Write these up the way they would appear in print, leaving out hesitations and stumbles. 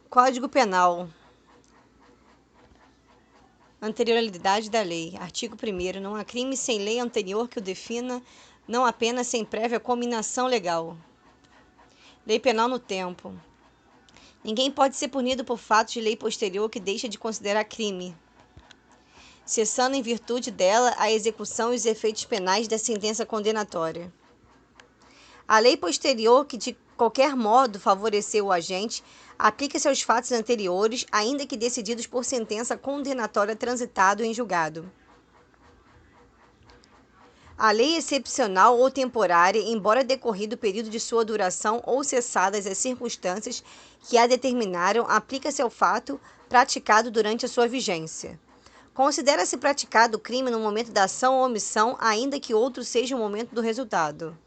Código Penal. Anterioridade da lei. Artigo 1º. Não há crime sem lei anterior que o defina, não há pena sem prévia cominação legal. Lei penal no tempo. Ninguém pode ser punido por fato de lei posterior que deixa de considerar crime, cessando em virtude dela a execução e os efeitos penais da sentença condenatória. A lei posterior que de qualquer modo favoreceu o agente aplica-se aos fatos anteriores, ainda que decididos por sentença condenatória transitado em julgado. A lei excepcional ou temporária, embora decorrido o período de sua duração ou cessadas as circunstâncias que a determinaram, aplica-se ao fato praticado durante a sua vigência. Considera-se praticado o crime no momento da ação ou omissão, ainda que outro seja o momento do resultado.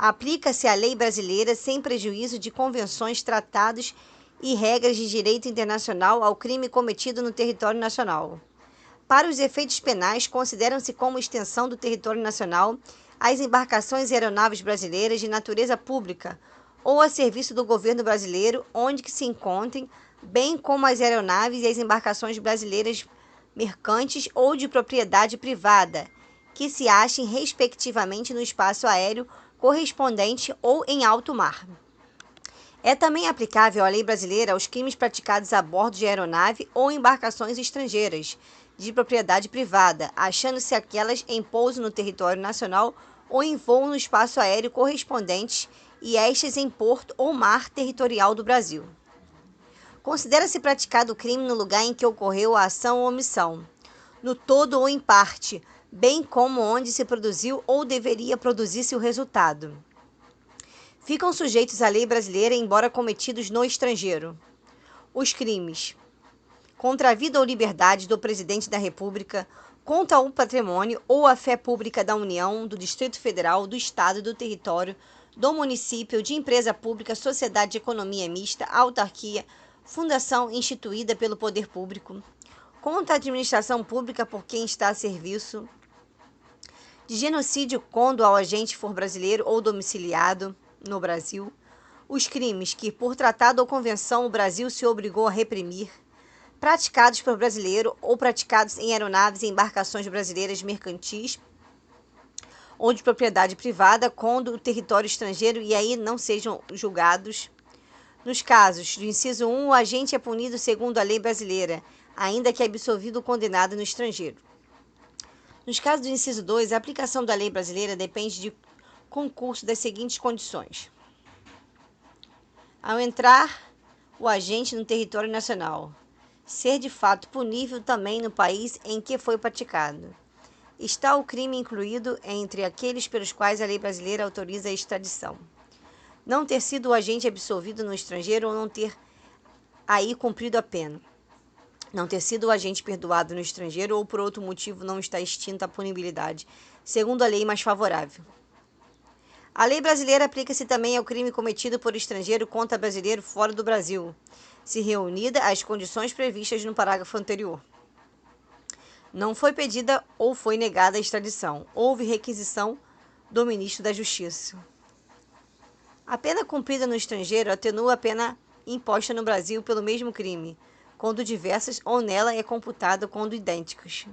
Aplica-se a lei brasileira sem prejuízo de convenções, tratados e regras de direito internacional ao crime cometido no território nacional. Para os efeitos penais, consideram-se como extensão do território nacional as embarcações e aeronaves brasileiras de natureza pública ou a serviço do governo brasileiro, onde que se encontrem, bem como as aeronaves e as embarcações brasileiras mercantes ou de propriedade privada, que se achem respectivamente no espaço aéreo correspondente ou em alto mar. É também aplicável a lei brasileira aos crimes praticados a bordo de aeronave ou embarcações estrangeiras de propriedade privada, achando-se aquelas em pouso no território nacional ou em voo no espaço aéreo correspondente e estas em porto ou mar territorial do Brasil. Considera-se praticado o crime no lugar em que ocorreu a ação ou omissão, no todo ou em parte, bem como onde se produziu ou deveria produzir-se o resultado. Ficam sujeitos à lei brasileira, embora cometidos no estrangeiro, os crimes contra a vida ou liberdade do Presidente da República, contra o patrimônio ou a fé pública da União, do Distrito Federal, do Estado, do território, do município, de empresa pública, sociedade de economia mista, autarquia, fundação instituída pelo poder público, contra a administração pública por quem está a serviço, de genocídio quando o agente for brasileiro ou domiciliado no Brasil, os crimes que, por tratado ou convenção, o Brasil se obrigou a reprimir, praticados por brasileiro ou praticados em aeronaves e embarcações brasileiras mercantis ou de propriedade privada, quando o território estrangeiro e aí não sejam julgados. Nos casos do inciso 1, o agente é punido segundo a lei brasileira, ainda que absolvido ou condenado no estrangeiro. Nos casos do inciso 2, a aplicação da lei brasileira depende de concurso das seguintes condições: ao entrar o agente no território nacional, ser de fato punível também no país em que foi praticado. Está o crime incluído entre aqueles pelos quais a lei brasileira autoriza a extradição. Não ter sido o agente absolvido no estrangeiro ou não ter aí cumprido a pena. Não ter sido o agente perdoado no estrangeiro ou por outro motivo não está extinta a punibilidade, segundo a lei mais favorável. A lei brasileira aplica-se também ao crime cometido por estrangeiro contra brasileiro fora do Brasil, se reunida as condições previstas no parágrafo anterior. Não foi pedida ou foi negada a extradição. Houve requisição do ministro da Justiça. A pena cumprida no estrangeiro atenua a pena imposta no Brasil pelo mesmo crime, quando diversas, ou nela é computado quando idênticos.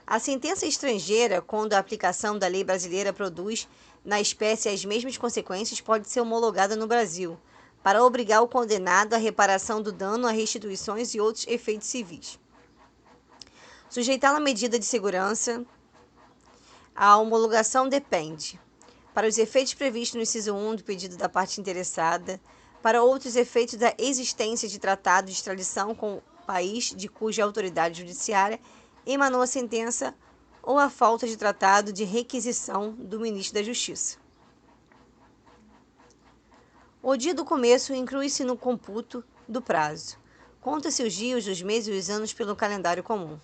A sentença estrangeira, quando a aplicação da lei brasileira produz na espécie as mesmas consequências, pode ser homologada no Brasil, para obrigar o condenado à reparação do dano, a restituições e outros efeitos civis. Sujeitá-la à medida de segurança, a homologação depende, para os efeitos previstos no inciso 1 do pedido da parte interessada, para outros efeitos da existência de tratado de extradição com o país de cuja autoridade judiciária emanou a sentença ou a falta de tratado de requisição do ministro da Justiça. O dia do começo inclui-se no computo do prazo. Conta-se os dias, os meses e os anos pelo calendário comum.